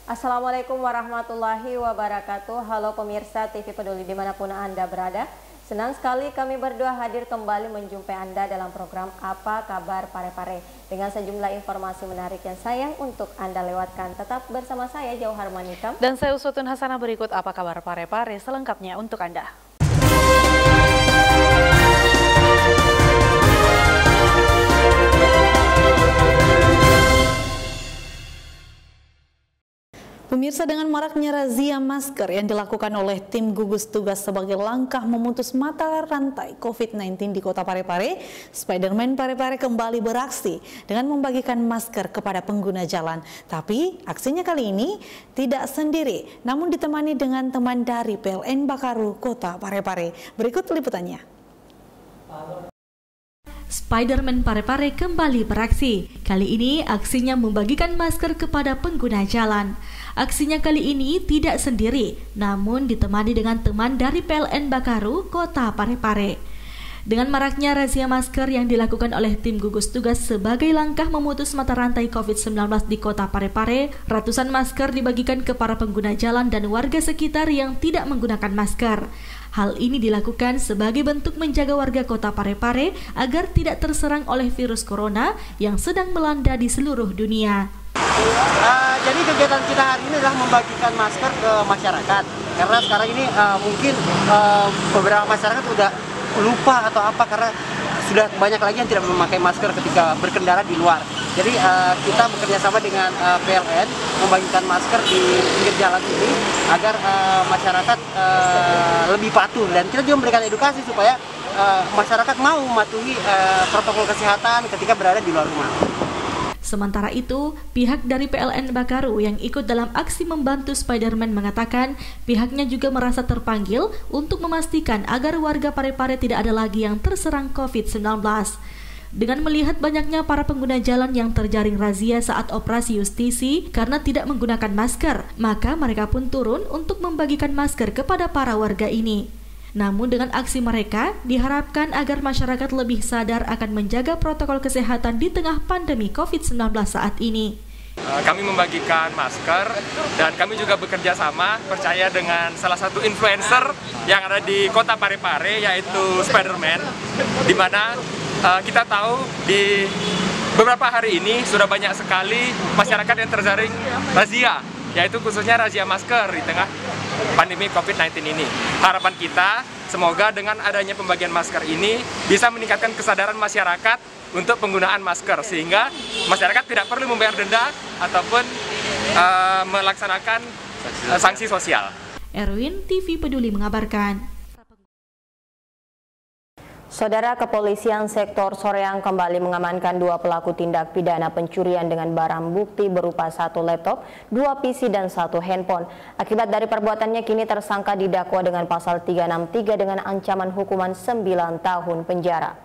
Assalamualaikum warahmatullahi wabarakatuh. Halo pemirsa TV Peduli dimanapun Anda berada. Senang sekali kami berdua hadir kembali menjumpai Anda dalam program Apa Kabar Parepare dengan sejumlah informasi menarik yang sayang untuk Anda lewatkan. Tetap bersama saya Jauhar Manikam dan saya Usutun Hasanah. Berikut Apa Kabar Parepare selengkapnya untuk Anda. Pemirsa, dengan maraknya razia masker yang dilakukan oleh tim gugus tugas sebagai langkah memutus mata rantai COVID-19 di Kota Parepare, Spiderman Parepare kembali beraksi dengan membagikan masker kepada pengguna jalan. Tapi aksinya kali ini tidak sendiri, namun ditemani dengan teman dari PLN Bakaru Kota Parepare. Berikut liputannya. Spiderman Parepare kembali beraksi. Kali ini aksinya membagikan masker kepada pengguna jalan. Aksinya kali ini tidak sendiri, namun ditemani dengan teman dari PLN Bakaru Kota Parepare. Dengan maraknya razia masker yang dilakukan oleh tim gugus tugas sebagai langkah memutus mata rantai COVID-19 di Kota Parepare, ratusan masker dibagikan ke para pengguna jalan dan warga sekitar yang tidak menggunakan masker. Hal ini dilakukan sebagai bentuk menjaga warga Kota Parepare agar tidak terserang oleh virus corona yang sedang melanda di seluruh dunia. Jadi kegiatan kita hari ini adalah membagikan masker ke masyarakat. Karena sekarang ini mungkin beberapa masyarakat udah lupa atau apa karena sudah banyak lagi yang tidak memakai masker ketika berkendara di luar. Jadi kita bekerja sama dengan PLN membagikan masker di pinggir jalan ini agar masyarakat lebih patuh, dan kita juga memberikan edukasi supaya masyarakat mau mematuhi protokol kesehatan ketika berada di luar rumah. Sementara itu, pihak dari PLN Bakaru yang ikut dalam aksi membantu Spiderman mengatakan pihaknya juga merasa terpanggil untuk memastikan agar warga Parepare tidak ada lagi yang terserang COVID-19. Dengan melihat banyaknya para pengguna jalan yang terjaring razia saat operasi justisi karena tidak menggunakan masker, maka mereka pun turun untuk membagikan masker kepada para warga ini. Namun dengan aksi mereka, diharapkan agar masyarakat lebih sadar akan menjaga protokol kesehatan di tengah pandemi COVID-19 saat ini. Kami membagikan masker dan kami juga bekerja sama percaya dengan salah satu influencer yang ada di Kota Parepare, yaitu Spiderman, di mana kita tahu di beberapa hari ini sudah banyak sekali masyarakat yang terjaring razia, yaitu khususnya razia masker di tengah pandemi COVID-19 ini. Harapan kita semoga dengan adanya pembagian masker ini bisa meningkatkan kesadaran masyarakat untuk penggunaan masker, sehingga masyarakat tidak perlu membayar denda ataupun melaksanakan sanksi sosial. Erwin, TV Peduli mengabarkan. Saudara, Kepolisian Sektor Soreang kembali mengamankan 2 pelaku tindak pidana pencurian dengan barang bukti berupa 1 laptop, 2 PC, dan 1 handphone. Akibat dari perbuatannya, kini tersangka didakwa dengan pasal 363 dengan ancaman hukuman 9 tahun penjara.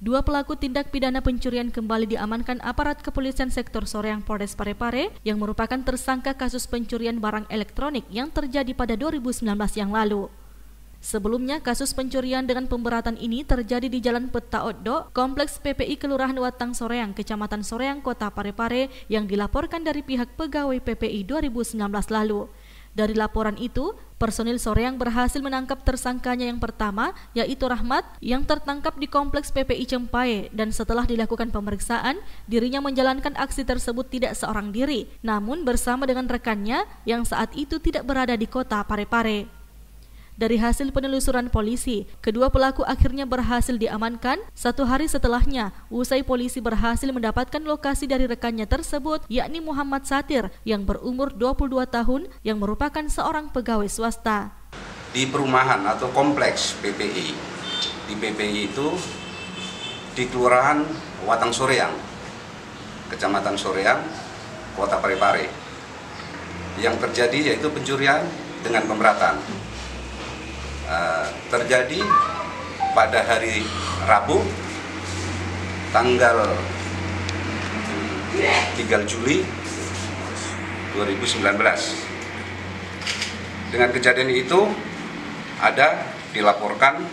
2 pelaku tindak pidana pencurian kembali diamankan aparat Kepolisian Sektor Soreang Polres Parepare yang merupakan tersangka kasus pencurian barang elektronik yang terjadi pada 2019 yang lalu. Sebelumnya, kasus pencurian dengan pemberatan ini terjadi di Jalan Petaoddo, Kompleks PPI Kelurahan Watang Soreang, Kecamatan Soreang, Kota Parepare yang dilaporkan dari pihak pegawai PPI 2019 lalu. Dari laporan itu, personil Soreang berhasil menangkap tersangkanya yang pertama, yaitu Rahmat, yang tertangkap di Kompleks PPI Cempay, dan setelah dilakukan pemeriksaan, dirinya menjalankan aksi tersebut tidak seorang diri, namun bersama dengan rekannya yang saat itu tidak berada di Kota Parepare. Dari hasil penelusuran polisi, kedua pelaku akhirnya berhasil diamankan 1 hari setelahnya, usai polisi berhasil mendapatkan lokasi dari rekannya tersebut, yakni Muhammad Satir yang berumur 22 tahun yang merupakan seorang pegawai swasta. Di perumahan atau kompleks PPI, di PPI itu di Kelurahan Watang Soreang, Kecamatan Soreang, Kota Parepare. Yang terjadi yaitu pencurian dengan pemberatan. Terjadi pada hari Rabu tanggal 3 Juli 2019. Dengan kejadian itu ada dilaporkan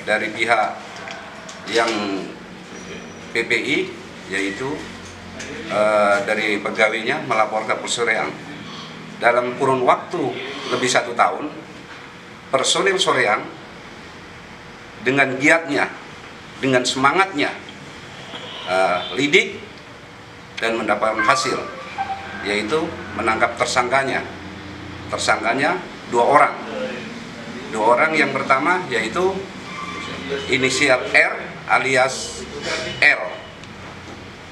dari pihak yang PPI, yaitu dari pegawainya melapor ke Polsoreang. Dalam kurun waktu lebih 1 tahun, personil Soreang dengan giatnya, dengan semangatnya, lidik dan mendapatkan hasil, yaitu menangkap tersangkanya. Tersangkanya 2 orang. 2 orang yang pertama yaitu inisial R alias L.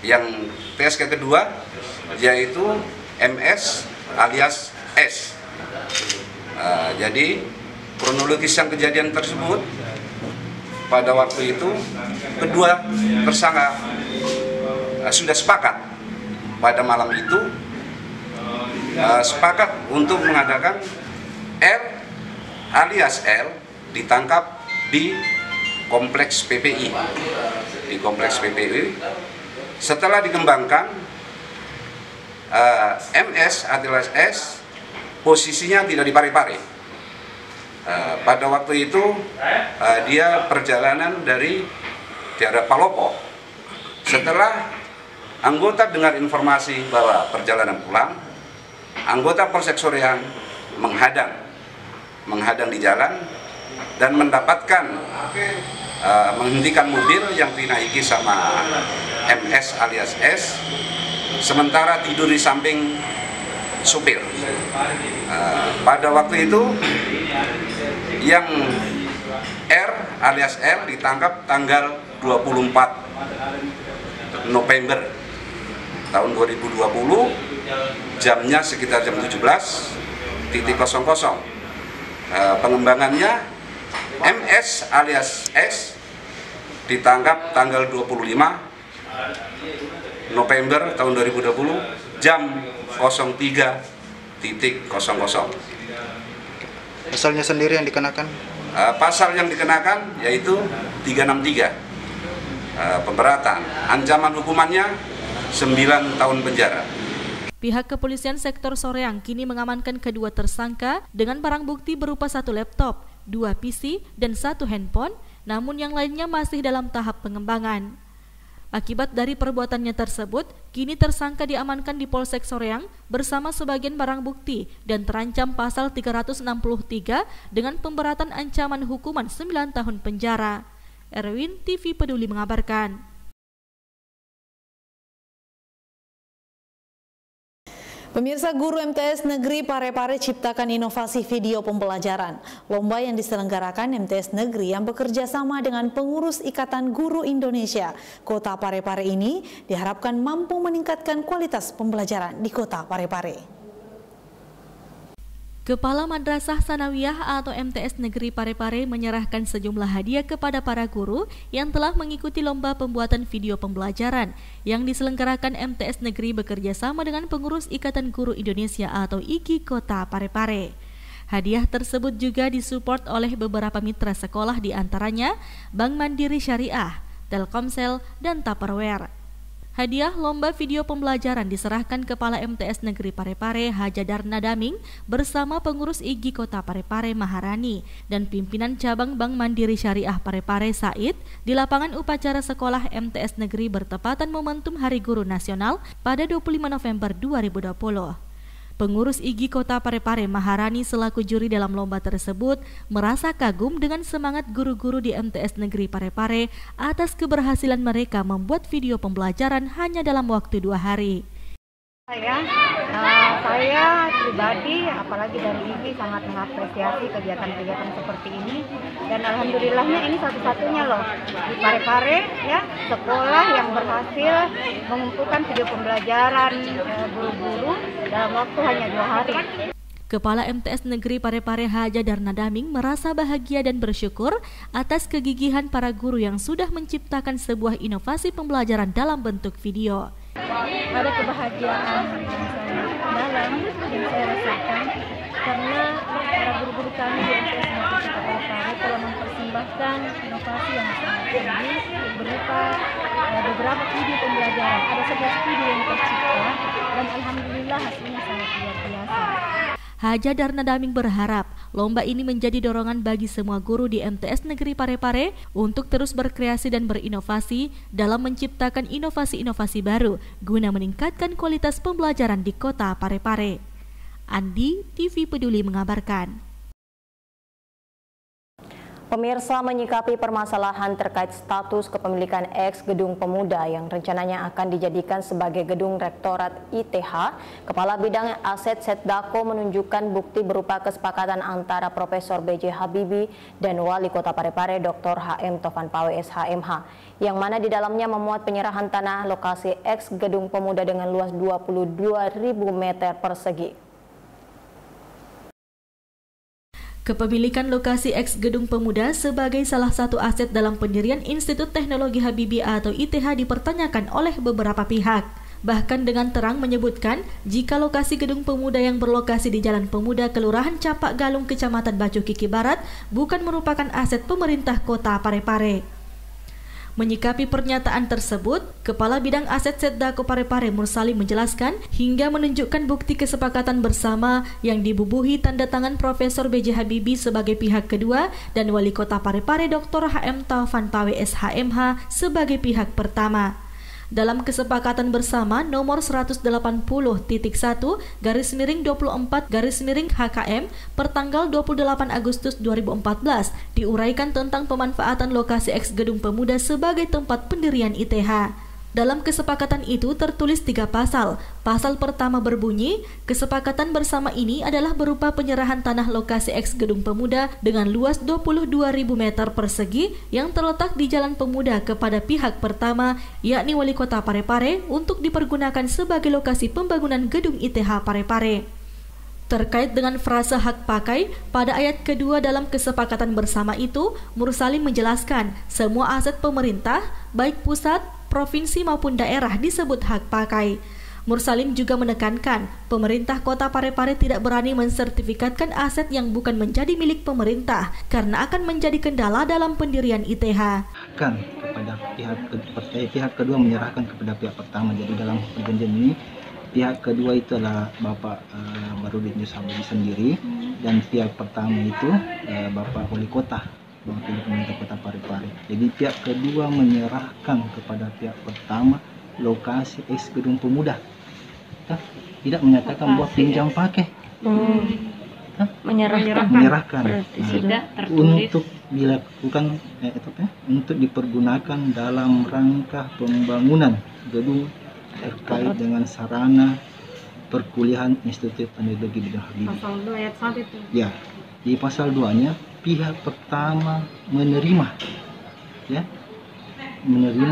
Yang TSK kedua yaitu MS alias S. Jadi kronologis yang kejadian tersebut, pada waktu itu kedua tersangka sudah sepakat pada malam itu sepakat untuk mengadakan R alias L ditangkap di kompleks PPI. Di kompleks PPI setelah dikembangkan, MS alias S posisinya tidak di Parepare. Pada waktu itu dia perjalanan dari daerah Palopo. Setelah anggota dengar informasi bahwa perjalanan pulang, anggota Polsek Soreang menghadang di jalan dan mendapatkan menghentikan mobil yang dinaiki sama MS alias S, sementara tidur di samping supir. Pada waktu itu yang R alias L ditangkap tanggal 24 November tahun 2020, jamnya sekitar jam 17.00. Pengembangannya, MS alias S ditangkap tanggal 25 November tahun 2020 jam 03.00. Pasalnya sendiri yang dikenakan? Pasal yang dikenakan yaitu 363, pemberatan. Ancaman hukumannya 9 tahun penjara. Pihak kepolisian sektor Soreang kini mengamankan kedua tersangka dengan barang bukti berupa 1 laptop, 2 PC, dan 1 handphone, namun yang lainnya masih dalam tahap pengembangan. Akibat dari perbuatannya tersebut, kini tersangka diamankan di Polsek Soreang bersama sebagian barang bukti dan terancam pasal 363 dengan pemberatan ancaman hukuman 9 tahun penjara. Erwin, TV Peduli mengabarkan. Pemirsa, guru MTS Negeri Parepare ciptakan inovasi video pembelajaran. Lomba yang diselenggarakan MTS Negeri yang bekerja sama dengan pengurus Ikatan Guru Indonesia Kota Parepare ini diharapkan mampu meningkatkan kualitas pembelajaran di Kota Parepare. Kepala Madrasah Sanawiyah atau MTS Negeri Parepare menyerahkan sejumlah hadiah kepada para guru yang telah mengikuti lomba pembuatan video pembelajaran yang diselenggarakan MTS Negeri bekerja sama dengan pengurus Ikatan Guru Indonesia atau IGI Kota Parepare. Hadiah tersebut juga disupport oleh beberapa mitra sekolah, diantaranya Bank Mandiri Syariah, Telkomsel, dan Tupperware. Hadiah lomba video pembelajaran diserahkan Kepala MTS Negeri Parepare Haja Darna Daming bersama pengurus IGI Kota Parepare Maharani dan pimpinan cabang Bank Mandiri Syariah Parepare Said di lapangan upacara sekolah MTS Negeri bertepatan momentum Hari Guru Nasional pada 25 November 2020. Pengurus IGI Kota Parepare Maharani selaku juri dalam lomba tersebut merasa kagum dengan semangat guru-guru di MTS Negeri Parepare atas keberhasilan mereka membuat video pembelajaran hanya dalam waktu 2 hari. Saya pribadi, apalagi dari IGI, sangat mengapresiasi kegiatan-kegiatan seperti ini, dan alhamdulillahnya ini satu-satunya loh di Parepare ya, sekolah yang berhasil mengumpulkan video pembelajaran guru-guru dalam waktu hanya 2 hari. Kepala MTS Negeri Parepare Haja Darna Daming merasa bahagia dan bersyukur atas kegigihan para guru yang sudah menciptakan sebuah inovasi pembelajaran dalam bentuk video. Ada kebahagiaan dalam yang saya rasakan karena para guru-guru kami di MTS Negeri Kota Parepare telah mempersembahkan inovasi yang sangat tinggi berupa beberapa video pembelajaran. Ada 11 video yang tercipta dan alhamdulillah hasilnya sangat luar biasa. Haja Darna Daming berharap lomba ini menjadi dorongan bagi semua guru di MTS Negeri Parepare untuk terus berkreasi dan berinovasi dalam menciptakan inovasi-inovasi baru guna meningkatkan kualitas pembelajaran di Kota Parepare. Andi, TV Peduli mengabarkan. Pemirsa, menyikapi permasalahan terkait status kepemilikan eks Gedung Pemuda yang rencananya akan dijadikan sebagai gedung Rektorat ITH, Kepala Bidang Aset Setdako menunjukkan bukti berupa kesepakatan antara Profesor B.J. Habibie dan Wali Kota Parepare Dr. H.M. Taufan Pawe SHMH, yang mana di dalamnya memuat penyerahan tanah lokasi eks Gedung Pemuda dengan luas 22.000 meter persegi. Kepemilikan lokasi eks Gedung Pemuda sebagai salah satu aset dalam pendirian Institut Teknologi Habibie atau ITH dipertanyakan oleh beberapa pihak. Bahkan dengan terang menyebutkan jika lokasi Gedung Pemuda yang berlokasi di Jalan Pemuda, Kelurahan Capak Galung, Kecamatan Bacu Kiki Barat bukan merupakan aset pemerintah Kota Parepare. Menyikapi pernyataan tersebut, Kepala Bidang Aset Setdako Parepare Mursalim menjelaskan hingga menunjukkan bukti kesepakatan bersama yang dibubuhi tanda tangan Profesor B.J. Habibie sebagai pihak kedua dan Wali Kota Parepare Dr. H.M. Taufan Pawe SHMH sebagai pihak pertama. Dalam kesepakatan bersama nomor 180.1/24/HKM pertanggal 28 Agustus 2014 diuraikan tentang pemanfaatan lokasi eks Gedung Pemuda sebagai tempat pendirian ITH. Dalam kesepakatan itu tertulis 3 pasal. Pasal pertama berbunyi, kesepakatan bersama ini adalah berupa penyerahan tanah lokasi eks Gedung Pemuda dengan luas 22.000 meter persegi yang terletak di Jalan Pemuda kepada pihak pertama, yakni Wali Kota Parepare, untuk dipergunakan sebagai lokasi pembangunan Gedung ITH Parepare. Terkait dengan frase hak pakai, pada ayat kedua dalam kesepakatan bersama itu, Mursalim menjelaskan semua aset pemerintah, baik pusat, provinsi maupun daerah disebut hak pakai. Mursalim juga menekankan pemerintah Kota Parepare tidak berani mensertifikatkan aset yang bukan menjadi milik pemerintah karena akan menjadi kendala dalam pendirian ITH. Kan kepada pihak kedua menyerahkan kepada pihak pertama. Jadi dalam perjanjian ini pihak kedua itu adalah Bapak Barudin Habibie sendiri dan pihak pertama itu Bapak Wali Kota. Mewakili pemerintah Kota Parepare. Jadi pihak kedua menyerahkan kepada pihak pertama lokasi eks Gedung Pemuda. Tidak menyatakan bahwa pinjam pakai. Menyerahkan. Untuk dilakukan untuk dipergunakan dalam rangka pembangunan gedung terkait dengan sarana perkuliahan Institut Teknologi Bidang Habibie. Pasal 2 ayat 1 itu. Ya, di pasal 2-nya pihak pertama menerima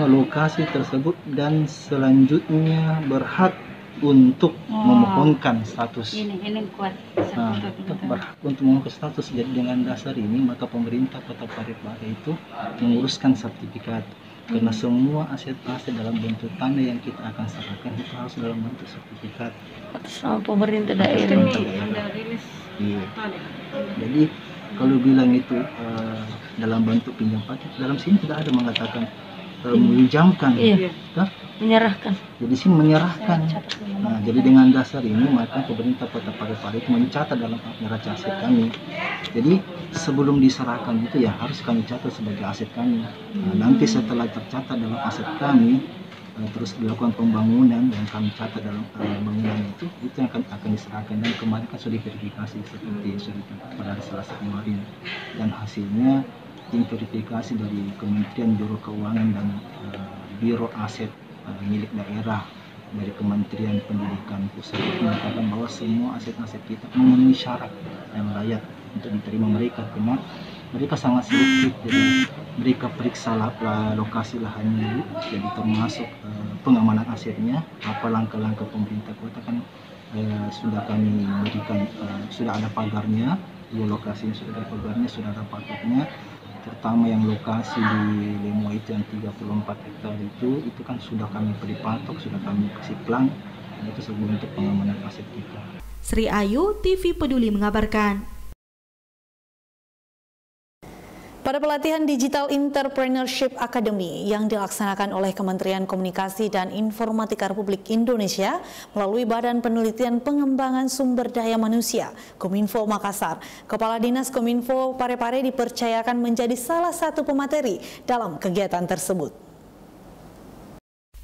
lokasi tersebut dan selanjutnya berhak untuk memohonkan status. Berhak untuk memohonkan status. Jadi dengan dasar ini maka pemerintah Kota Parepare itu menguruskan sertifikat. Karena semua aset-aset dalam bentuk tanah yang kita akan serahkan itu harus dalam bentuk sertifikat. Sama pemerintah daerah. Iya. Jadi kalau bilang itu dalam bentuk pinjam pakai, dalam sini tidak ada mengatakan meminjamkan, menyerahkan. Jadi sini menyerahkan. Nah, jadi dengan dasar ini maka pemerintah Kota Parepare itu mencatat dalam neraca aset kami. Jadi sebelum diserahkan itu ya harus kami catat sebagai aset kami. Nah, nanti setelah tercatat dalam aset kami, terus dilakukan pembangunan yang kami catat dalam bangunan itu yang akan diserahkan. Dan kemarin kan sudah diverifikasi seperti sudah pada Selasa kemarin, dan hasilnya tim verifikasi dari Kementerian Biro Keuangan dan Biro Aset milik daerah dari Kementerian Pendidikan Pusat mengatakan bahwa semua aset-aset kita memenuhi syarat yang layak untuk diterima mereka, karena mereka sangat selektif. Jadi mereka periksa lokasi lahannya, jadi termasuk pengamanan asetnya, apa langkah-langkah pemerintah kota kan sudah kami berikan, sudah ada pagarnya, 2 lokasi sudah ada pagarnya, sudah ada pagarnya. Terutama yang lokasi di Lemo itu yang 34 hektar itu kan sudah kami beri patok, sudah kami kasih plan, dan itu sebagai bentuk pengamanan aset kita. Sri Ayu, TV Peduli mengabarkan. Pada pelatihan Digital Entrepreneurship Academy yang dilaksanakan oleh Kementerian Komunikasi dan Informatika Republik Indonesia melalui Badan Penelitian Pengembangan Sumber Daya Manusia Kominfo Makassar, Kepala Dinas Kominfo Parepare dipercayakan menjadi salah satu pemateri dalam kegiatan tersebut.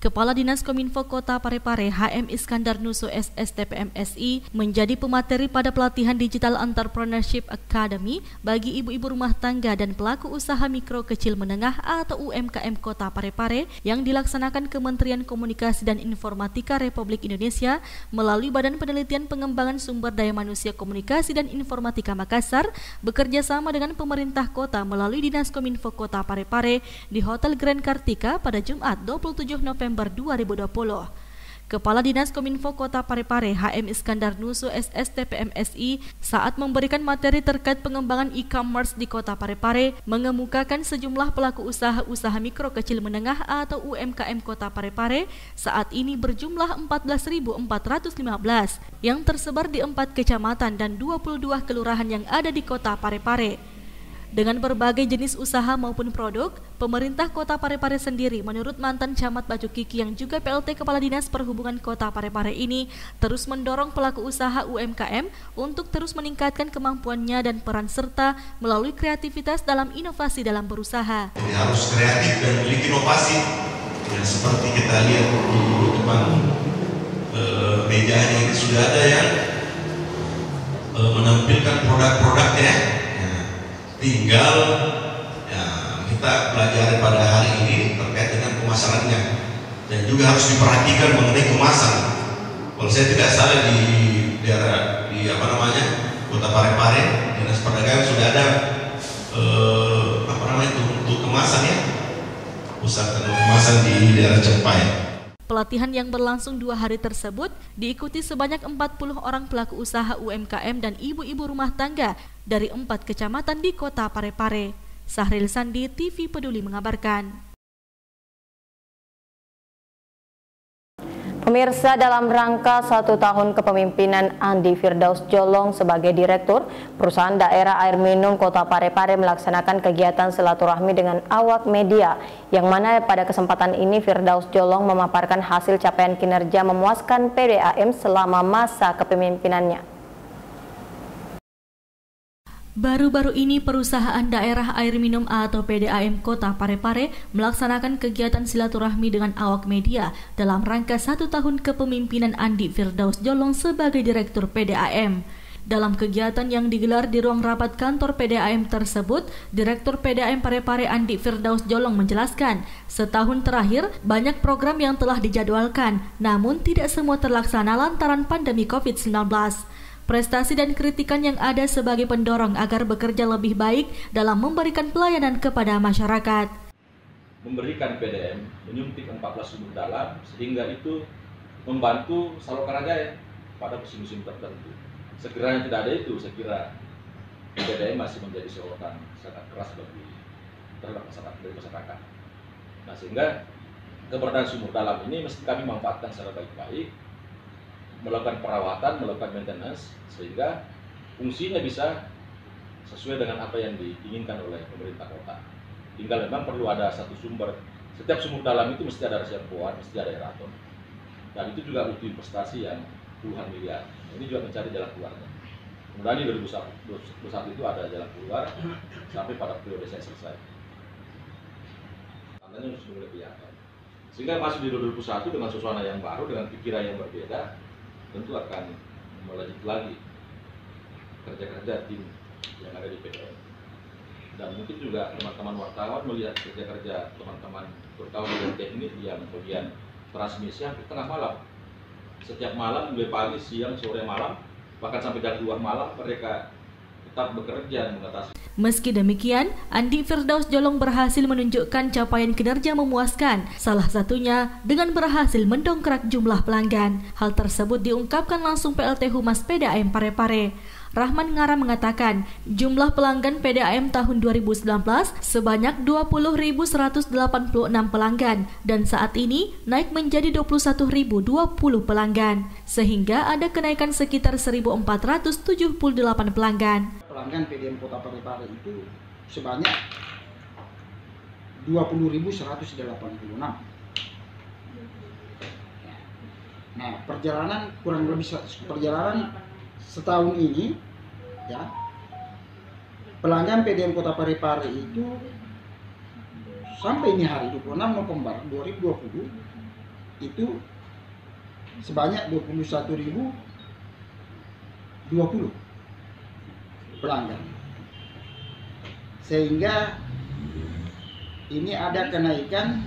Kepala Dinas Kominfo Kota Parepare HM Iskandar Nusu SSTPMSI menjadi pemateri pada pelatihan Digital Entrepreneurship Academy bagi ibu-ibu rumah tangga dan pelaku usaha mikro kecil menengah atau UMKM Kota Parepare yang dilaksanakan Kementerian Komunikasi dan Informatika Republik Indonesia melalui Badan Penelitian Pengembangan Sumber Daya Manusia Komunikasi dan Informatika Makassar bekerja sama dengan pemerintah kota melalui Dinas Kominfo Kota Parepare di Hotel Grand Kartika pada Jumat 27 November 2020. Kepala Dinas Kominfo Kota Parepare HM Iskandar Nusu SSTPMSI saat memberikan materi terkait pengembangan e-commerce di Kota Parepare mengemukakan sejumlah pelaku usaha mikro kecil menengah atau UMKM Kota Parepare saat ini berjumlah 14.415 yang tersebar di 4 kecamatan dan 22 kelurahan yang ada di Kota Parepare. Dengan berbagai jenis usaha maupun produk, pemerintah Kota Parepare sendiri menurut mantan Camat Baju Kiki yang juga PLT Kepala Dinas Perhubungan Kota Parepare ini terus mendorong pelaku usaha UMKM untuk terus meningkatkan kemampuannya dan peran serta melalui kreativitas dalam inovasi dalam berusaha. Jadi harus kreatif dan memiliki inovasi. Ya, seperti kita lihat di depan mejanya ini sudah ada yang menampilkan produk-produknya. Tinggal ya, kita pelajari pada hari ini terkait dengan pemasarannya dan juga harus diperhatikan mengenai kemasan. Kalau saya tidak salah di daerah Kota Parepare, Dinas Perdagangan sudah ada untuk kemasan ya, pusat kemasan di daerah Cempai. Pelatihan yang berlangsung 2 hari tersebut diikuti sebanyak 40 orang pelaku usaha UMKM dan ibu-ibu rumah tangga dari 4 kecamatan di Kota Parepare. Sahril Sandi, TV Peduli mengabarkan. Pemirsa, dalam rangka 1 tahun kepemimpinan Andi Firdaus Jolong sebagai Direktur, Perusahaan Daerah Air Minum Kota Parepare melaksanakan kegiatan silaturahmi dengan awak media, yang mana pada kesempatan ini Firdaus Jolong memaparkan hasil capaian kinerja memuaskan PDAM selama masa kepemimpinannya. Baru-baru ini Perusahaan Daerah Air Minum atau PDAM Kota Parepare melaksanakan kegiatan silaturahmi dengan awak media dalam rangka 1 tahun kepemimpinan Andi Firdaus Jolong sebagai Direktur PDAM. Dalam kegiatan yang digelar di ruang rapat kantor PDAM tersebut, Direktur PDAM Parepare Andi Firdaus Jolong menjelaskan, setahun terakhir banyak program yang telah dijadwalkan, namun tidak semua terlaksana lantaran pandemi COVID-19. Prestasi dan kritikan yang ada sebagai pendorong agar bekerja lebih baik dalam memberikan pelayanan kepada masyarakat. Memberikan PDAM menyuntik 14 sumur dalam sehingga itu membantu saluran raya pada musim-musim tertentu. Sekiranya tidak ada itu, saya kira PDAM masih menjadi sorotan sangat keras terhadap masyarakat. Nah, sehingga keberadaan sumur dalam ini mesti kami manfaatkan secara baik-baik, melakukan perawatan, melakukan maintenance, sehingga fungsinya bisa sesuai dengan apa yang diinginkan oleh pemerintah kota. Tinggal memang perlu ada satu sumber. Setiap sumur dalam itu mesti ada reservoir, mesti ada aerator. Dan itu juga butuh investasi yang puluhan miliar. Ini juga mencari jalan keluarnya. Kemudian di 2021 itu ada jalan keluar sampai pada periode saya selesai. Tandanya harus mulai kelihatan. Sehingga masuk di 2021 dengan suasana yang baru, dengan pikiran yang berbeda, tentu akan melanjut lagi kerja-kerja tim yang ada di PDAM. Dan mungkin juga teman-teman wartawan melihat kerja-kerja teman-teman terutama di teknik yang bagian transmisi hampir tengah malam. Setiap malam, mulai pagi, siang, sore, malam, bahkan sampai jam 2 malam mereka tetap bekerja mengatasi. Meski demikian, Andi Firdaus Jolong berhasil menunjukkan capaian kinerja memuaskan, salah satunya dengan berhasil mendongkrak jumlah pelanggan. Hal tersebut diungkapkan langsung PLT Humas PDAM Parepare. Rahman Ngara mengatakan, jumlah pelanggan PDAM tahun 2019 sebanyak 20.186 pelanggan dan saat ini naik menjadi 21.020 pelanggan, sehingga ada kenaikan sekitar 1.478 pelanggan. Pelanggan PDAM Kota Parepare itu sebanyak 20.186. Nah, perjalanan kurang lebih setahun ini ya, pelanggan PDM Kota Parepare itu sampai ini hari 26 November 2020 itu sebanyak 21.020 pelanggan, sehingga ini ada kenaikan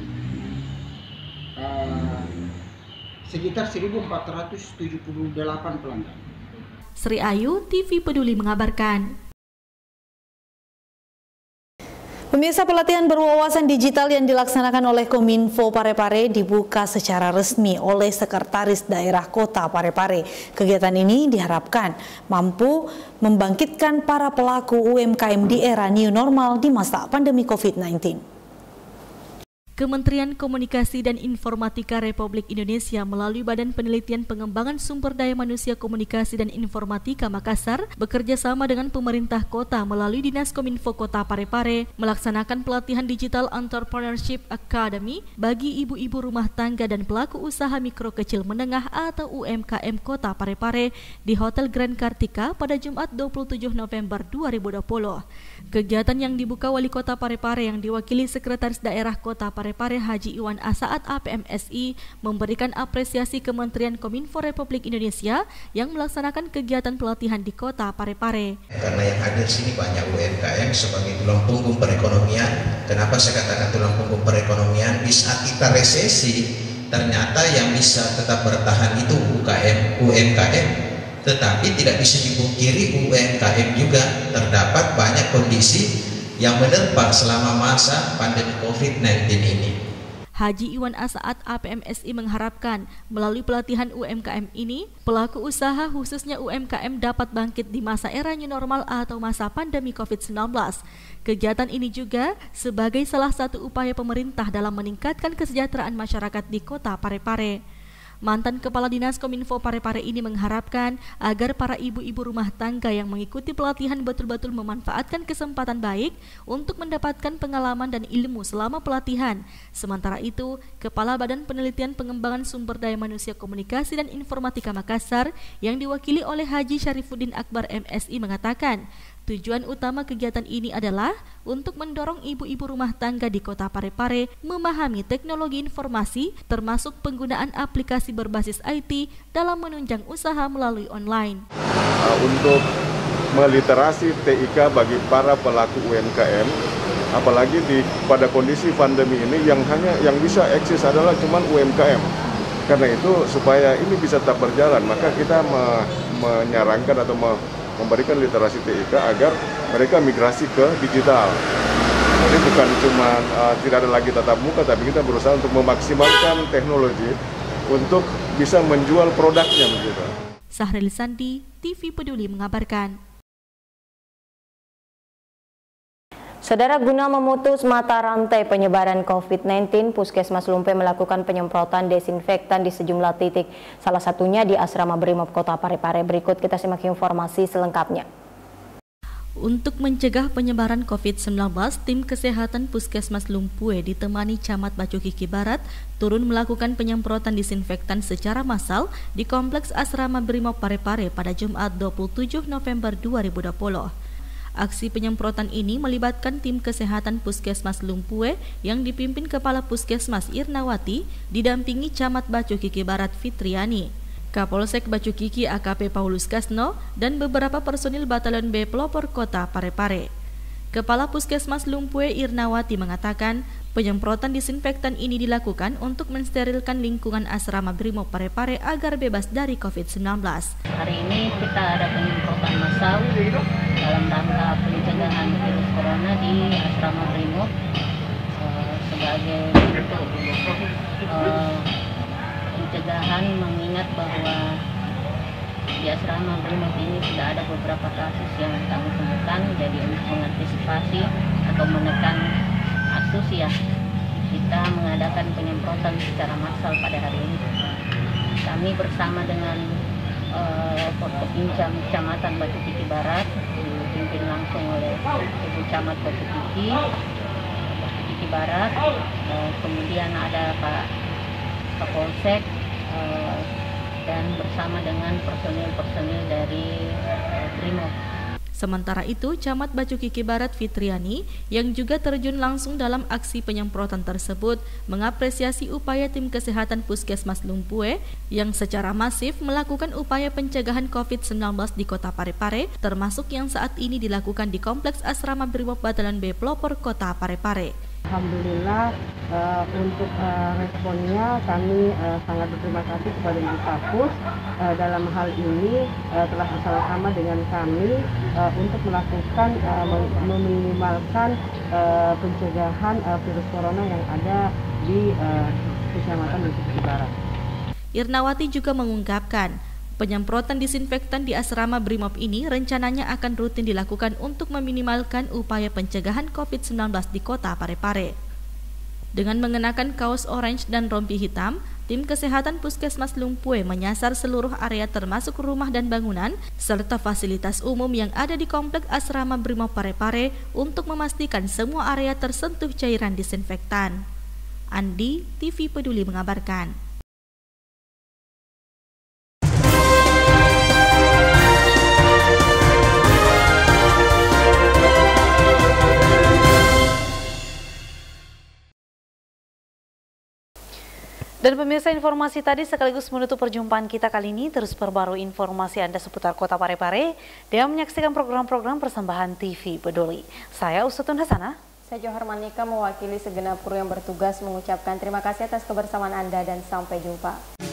sekitar 1.478 pelanggan. Sri Ayu, TV Peduli mengabarkan. Pemirsa, pelatihan berwawasan digital yang dilaksanakan oleh Kominfo Parepare dibuka secara resmi oleh Sekretaris Daerah Kota Parepare. Kegiatan ini diharapkan mampu membangkitkan para pelaku UMKM di era new normal di masa pandemi COVID-19. Kementerian Komunikasi dan Informatika Republik Indonesia melalui Badan Penelitian Pengembangan Sumber Daya Manusia Komunikasi dan Informatika Makassar bekerja sama dengan pemerintah kota melalui Dinas Kominfo Kota Parepare melaksanakan pelatihan Digital Entrepreneurship Academy bagi ibu-ibu rumah tangga dan pelaku usaha mikro kecil menengah atau UMKM Kota Parepare di Hotel Grand Kartika pada Jumat 27 November 2020. Kegiatan yang dibuka Wali Kota Parepare yang diwakili Sekretaris Daerah Kota Parepare Haji Iwan Asaat APMSI memberikan apresiasi Kementerian Kominfo Republik Indonesia yang melaksanakan kegiatan pelatihan di Kota Parepare. Karena yang hadir sini banyak UMKM sebagai tulang punggung perekonomian. Kenapa saya katakan tulang punggung perekonomian? Di saat kita resesi, ternyata yang bisa tetap bertahan itu UMKM. Tetapi tidak bisa dipungkiri UMKM juga terdapat banyak kondisi yang menerpa selama masa pandemi COVID-19 ini. Haji Iwan Asaat APMSI mengharapkan melalui pelatihan UMKM ini, pelaku usaha khususnya UMKM dapat bangkit di masa era new normal atau masa pandemi COVID-19. Kegiatan ini juga sebagai salah satu upaya pemerintah dalam meningkatkan kesejahteraan masyarakat di Kota Parepare. Mantan Kepala Dinas Kominfo Parepare ini mengharapkan agar para ibu-ibu rumah tangga yang mengikuti pelatihan betul-betul memanfaatkan kesempatan baik untuk mendapatkan pengalaman dan ilmu selama pelatihan. Sementara itu, Kepala Badan Penelitian Pengembangan Sumber Daya Manusia Komunikasi dan Informatika Makassar yang diwakili oleh Haji Syarifuddin Akbar MSI mengatakan, tujuan utama kegiatan ini adalah untuk mendorong ibu-ibu rumah tangga di Kota Parepare memahami teknologi informasi termasuk penggunaan aplikasi berbasis IT dalam menunjang usaha melalui online. Untuk meliterasi TIK bagi para pelaku UMKM, apalagi pada kondisi pandemi ini yang bisa eksis adalah cuma UMKM. Karena itu supaya ini bisa tetap berjalan, maka kita menyarankan atau memberikan literasi TIK agar mereka migrasi ke digital. Jadi bukan cuma tidak ada lagi tatap muka, tapi kita berusaha untuk memaksimalkan teknologi untuk bisa menjual produknya begitu. Sahril Sandi, TV Peduli mengabarkan. Saudara, guna memutus mata rantai penyebaran COVID-19, Puskesmas Lumpe melakukan penyemprotan desinfektan di sejumlah titik, salah satunya di Asrama Brimob Kota Parepare. Berikut kita simak informasi selengkapnya. Untuk mencegah penyebaran COVID-19, tim kesehatan Puskesmas Lumpe ditemani Camat Bacukiki Barat turun melakukan penyemprotan disinfektan secara massal di Kompleks Asrama Brimob Parepare pada Jumat 27 November 2020. Aksi penyemprotan ini melibatkan tim kesehatan Puskesmas Lumpe yang dipimpin Kepala Puskesmas Irnawati didampingi Camat Bacukiki Barat Fitriani, Kapolsek Bacukiki AKP Paulus Kasno, dan beberapa personil Batalion B Pelopor Kota Parepare. Kepala Puskesmas Lumpe Irnawati mengatakan penyemprotan disinfektan ini dilakukan untuk mensterilkan lingkungan asrama Brimob Parepare agar bebas dari COVID-19. Hari ini kita ada penyemprotan massal dalam rangka pencegahan virus corona di asrama Brimob sebagai bentuk pencegahan, mengingat bahwa di asrama Brimob ini sudah ada beberapa kasus yang kami temukan. Jadi untuk mengantisipasi atau menekan kasus ya, kita mengadakan penyemprotan secara massal pada hari ini. Kami bersama dengan Forkopimda Kecamatan Bacukiki Barat dipimpin langsung oleh Ibu Camat Bacukiki Barat, kemudian ada Pak Kapolsek, dan bersama dengan personil-personil dari Brimob. Sementara itu, Camat Bacukiki Barat Fitriani yang juga terjun langsung dalam aksi penyemprotan tersebut mengapresiasi upaya tim kesehatan Puskesmas Lumpue yang secara masif melakukan upaya pencegahan COVID-19 di Kota Parepare, termasuk yang saat ini dilakukan di Kompleks Asrama Brimob Batalion B Pelopor Kota Parepare. Alhamdulillah untuk responnya kami sangat berterima kasih kepada Ibu Kapus dalam hal ini telah bersama-sama dengan kami untuk melakukan meminimalkan pencegahan virus corona yang ada di Kecamatan Bacukiki Barat. Irnawati juga mengungkapkan penyemprotan disinfektan di asrama Brimob ini rencananya akan rutin dilakukan untuk meminimalkan upaya pencegahan COVID-19 di Kota Parepare. Dengan mengenakan kaos orange dan rompi hitam, tim kesehatan Puskesmas Lumpue menyasar seluruh area termasuk rumah dan bangunan serta fasilitas umum yang ada di Kompleks Asrama Brimob Parepare untuk memastikan semua area tersentuh cairan disinfektan. Andi, TV Peduli mengabarkan. Dan pemirsa, informasi tadi sekaligus menutup perjumpaan kita kali ini. Terus perbarui informasi Anda seputar Kota Parepare dengan menyaksikan program-program persembahan TV Peduli. Saya Usutun Hasanah. Saya Johar Manika mewakili segenap kru yang bertugas mengucapkan terima kasih atas kebersamaan Anda dan sampai jumpa.